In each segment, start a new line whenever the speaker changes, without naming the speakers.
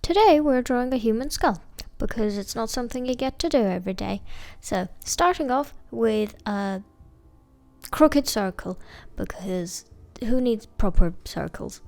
Today we're drawing a human skull because it's not something you get to do every day. So starting off with a crooked circle, because who needs proper circles?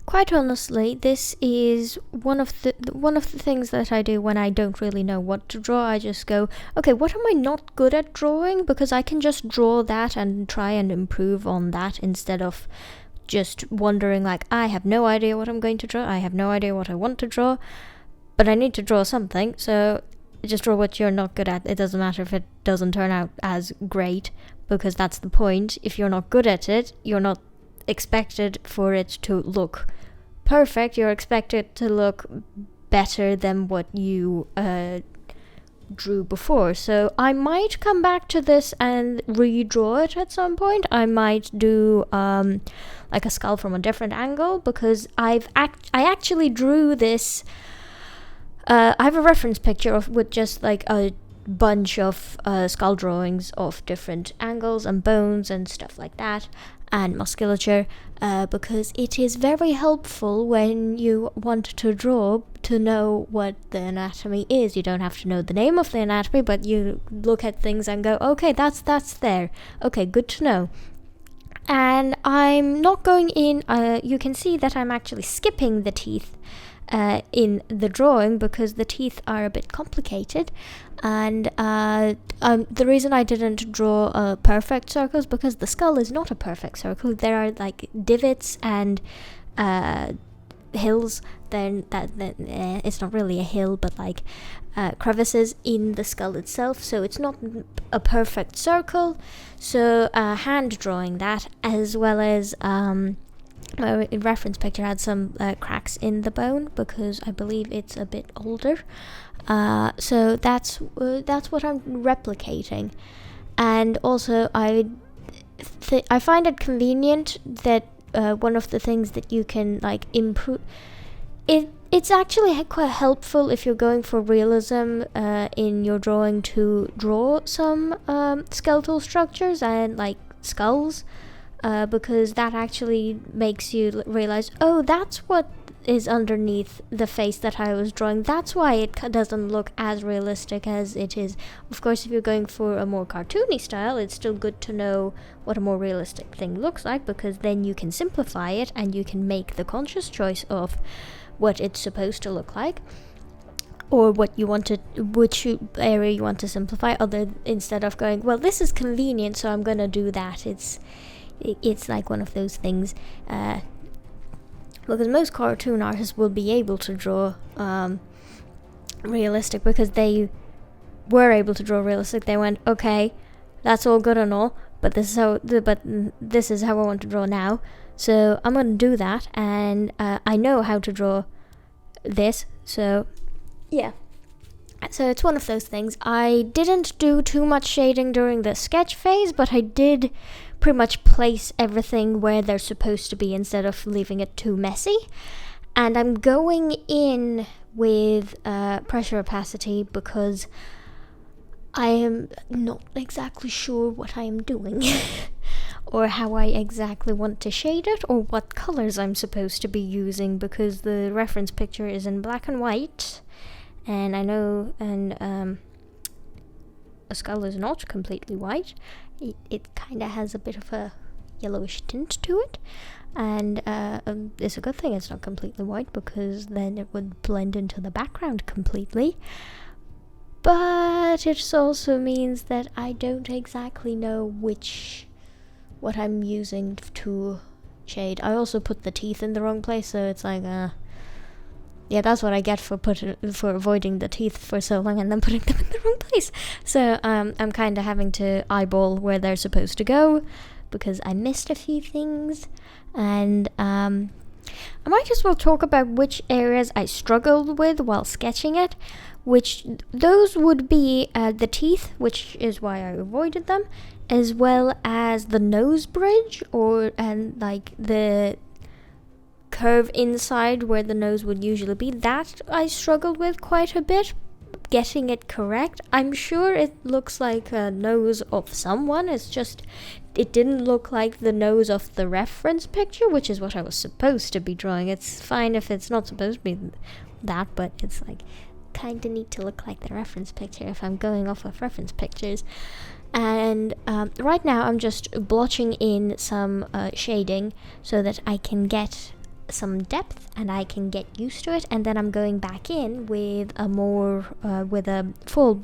Quite honestly, this is one of the things that I do when I don't really know what to draw. I just go, okay, what am I not good at drawing? Because I can just draw that and try and improve on that instead of just wondering like, I have no idea what I'm going to draw. I have no idea what I want to draw, but I need to draw something. So just draw what you're not good at. It doesn't matter if it doesn't turn out as great, because that's the point. If you're not good at it, you're not expected for it to look perfect. You're expected to look better than what you drew before. So I might come back to this and redraw it at some point. I might do like a skull from a different angle, because I actually drew this. I have a reference picture with just like a bunch of skull drawings of different angles and bones and stuff like that, and musculature, because it is very helpful when you want to draw to know what the anatomy is. You don't have to know the name of the anatomy, but you look at things and go, okay, that's there. Okay, good to know. And I'm not going in, you can see that I'm actually skipping the teeth in the drawing because the teeth are a bit complicated, and the reason I didn't draw a perfect circle is because the skull is not a perfect circle. There are like divots and hills. Then it's not really a hill, but like crevices in the skull itself, so it's not a perfect circle. So hand drawing that, as well as my reference picture had some cracks in the bone because I believe it's a bit older. So that's what I'm replicating. And also I find it convenient that one of the things that you can like improve it's actually quite helpful if you're going for realism in your drawing to draw some skeletal structures and like skulls. Because that actually makes you realize, oh, that's what is underneath the face that I was drawing. That's why it doesn't look as realistic as it is. Of course, if you're going for a more cartoony style, it's still good to know what a more realistic thing looks like, because then you can simplify it and you can make the conscious choice of what it's supposed to look like, or what you want to, which area you want to simplify, instead of going, well, this is convenient, so I'm going to do that. It's like one of those things, because most cartoon artists will be able to draw realistic because they were able to draw realistic. They went, okay, that's all good and all, but this is how I want to draw now. So I'm going to do that, and I know how to draw this. So yeah. So it's one of those things. I didn't do too much shading during the sketch phase, but I did pretty much place everything where they're supposed to be instead of leaving it too messy. And I'm going in with pressure opacity because I am not exactly sure what I am doing or how I exactly want to shade it, or what colors I'm supposed to be using, because the reference picture is in black and white. And I know, a skull is not completely white. It kind of has a bit of a yellowish tint to it. And it's a good thing it's not completely white, because then it would blend into the background completely. But it also means that I don't exactly know what I'm using to shade. I also put the teeth in the wrong place, so it's like, yeah, that's what I get for avoiding the teeth for so long and then putting them in the wrong place. So I'm kind of having to eyeball where they're supposed to go, because I missed a few things. And I might as well talk about which areas I struggled with while sketching it, which those would be the teeth, which is why I avoided them, as well as the nose bridge, and like the curve inside where the nose would usually be. That I struggled with quite a bit, getting it correct. I'm sure it looks like a nose of someone. It's just it didn't look like the nose of the reference picture, which is what I was supposed to be drawing. It's fine if it's not supposed to be that, but it's like kind of need to look like the reference picture if I'm going off of reference pictures. And right now I'm just blotching in some shading so that I can get some depth and I can get used to it, and then I'm going back in with a more with a full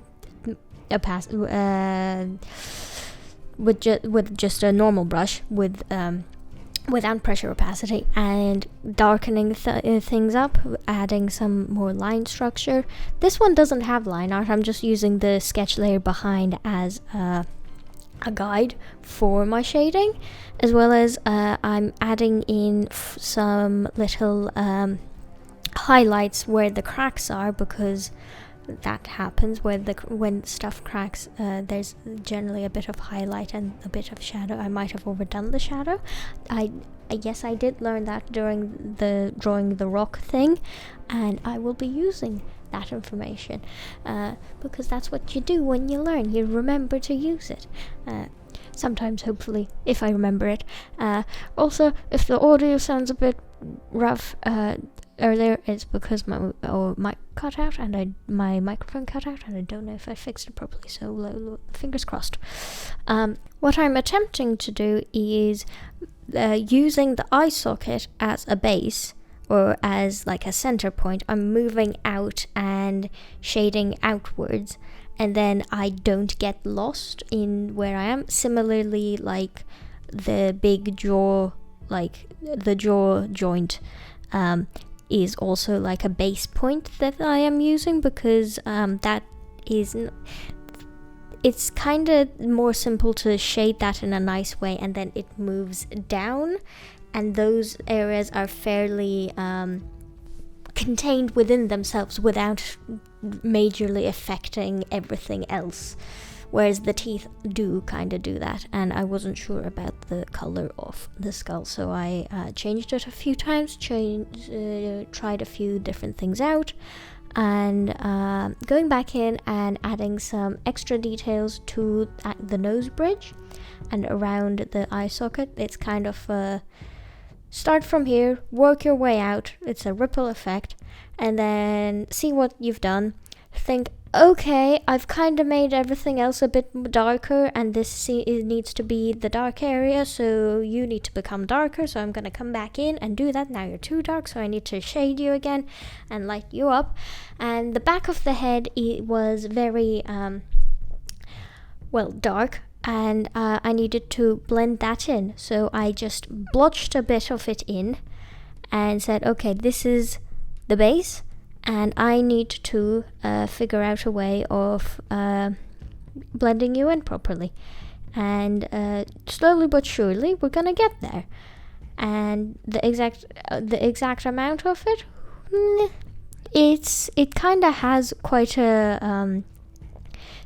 with just a normal brush without pressure opacity, and darkening things up, adding some more line structure. This one doesn't have line art. I'm just using the sketch layer behind as a guide for my shading, as well as I'm adding in some little highlights where the cracks are, because that happens when stuff cracks. There's generally a bit of highlight and a bit of shadow. I might have overdone the shadow. I guess I did learn that during the drawing the rock thing, and I will be using that information because that's what you do when you learn. You remember to use it. Sometimes, hopefully, if I remember it. Also, if the audio sounds a bit rough earlier, it's because my mic cut out and my microphone cut out, and I don't know if I fixed it properly, so fingers crossed. What I'm attempting to do is using the eye socket as a base, or as like a center point. I'm moving out and shading outwards, and then I don't get lost in where I am. Similarly, like the big jaw, like the jaw joint is also like a base point that I am using, because that is it's kind of more simple to shade that in a nice way, and then it moves down, and those areas are fairly contained within themselves without majorly affecting everything else, whereas the teeth do kind of do that, and I wasn't sure about the color of the skull, so I changed it a few times, tried a few different things out, and going back in and adding some extra details to the nose bridge and around the eye socket. It's kind of start from here, work your way out. It's a ripple effect, and then see what you've done. Think, okay, I've kind of made everything else a bit darker, and this needs to be the dark area, so you need to become darker, so I'm going to come back in and do that. Now you're too dark, so I need to shade you again and light you up. And the back of the head, it was very, dark, and I needed to blend that in, so I just blotched a bit of it in and said, okay, this is the base, and I need to figure out a way of blending you in properly, and slowly but surely we're gonna get there. And the exact amount of it, it kind of has quite a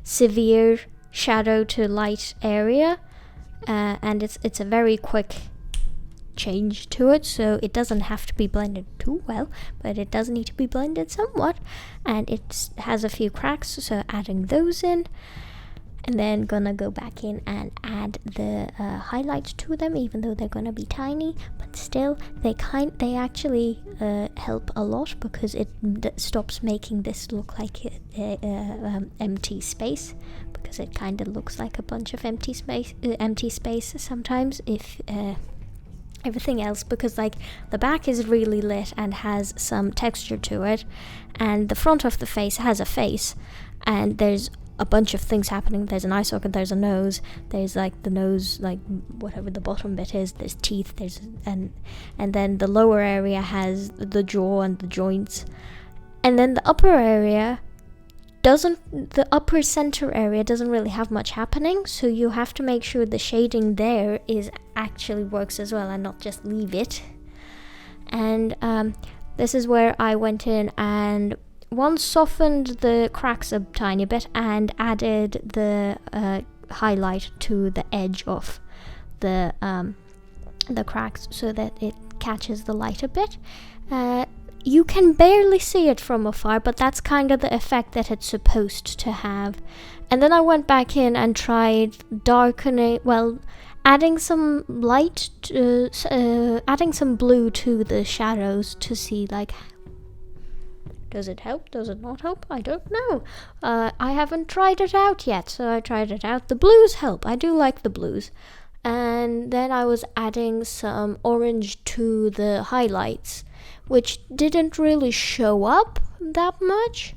severe shadow to light area, and it's a very quick change to it, so it doesn't have to be blended too well, but it does need to be blended somewhat, and it has a few cracks, so adding those in, and then gonna go back in and add the highlights to them, even though they're gonna be tiny, but still they actually help a lot, because it stops making this look like empty space, because it kind of looks like a bunch of empty space sometimes if everything else, because like the back is really lit and has some texture to it, and the front of the face has a face, and there's a bunch of things happening. There's an eye socket, there's a nose, there's like the nose, like whatever the bottom bit is, there's teeth, and then the lower area has the jaw and the joints, and then the upper area the upper center area doesn't really have much happening, so you have to make sure the shading there actually works as well, and not just leave it. And this is where I went in and softened the cracks a tiny bit and added the highlight to the edge of the cracks so that it catches the light a bit. you can barely see it from afar, but that's kind of the effect that it's supposed to have. And then I went back in and tried adding some light, adding some blue to the shadows to see, like, does it help? Does it not help? I don't know. I haven't tried it out yet, so I tried it out. The blues help. I do like the blues. And then I was adding some orange to the highlights, which didn't really show up that much.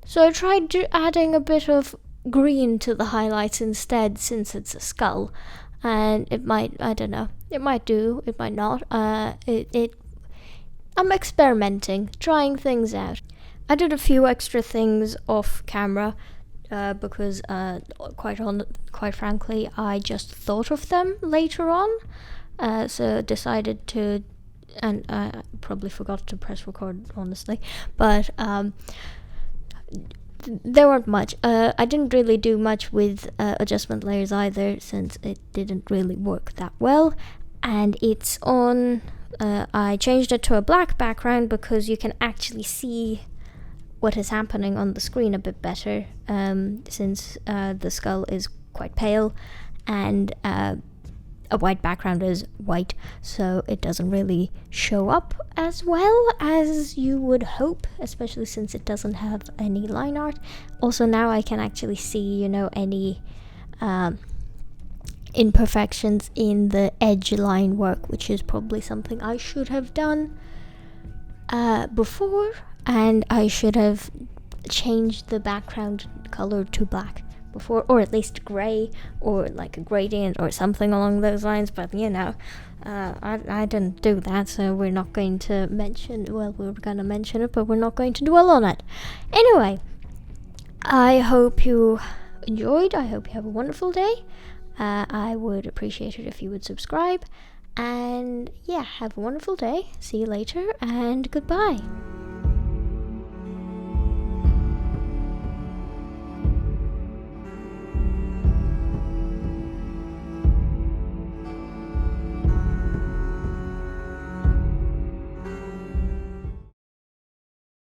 So I tried adding a bit of green to the highlights instead, since it's a skull. And it might, I don't know, it might do, it might not. I'm experimenting, trying things out. I did a few extra things off camera because, quite frankly, I just thought of them later on. So decided to, and I probably forgot to press record, honestly. But there weren't much. I didn't really do much with adjustment layers either, since it didn't really work that well. And it's on. I changed it to a black background because you can actually see what is happening on the screen a bit better, since the skull is quite pale, and a white background is white, so it doesn't really show up as well as you would hope, especially since it doesn't have any line art. Also, now I can actually see, any imperfections in the edge line work, which is probably something I should have done before, and I should have changed the background color to black before, or at least gray, or like a gradient or something along those lines. But I didn't do that, so we're not going to mention, we're going to mention it, but we're not going to dwell on it. Anyway, I hope you enjoyed. I hope you have a wonderful day. I would appreciate it if you would subscribe. And yeah, have a wonderful day. See you later, and goodbye.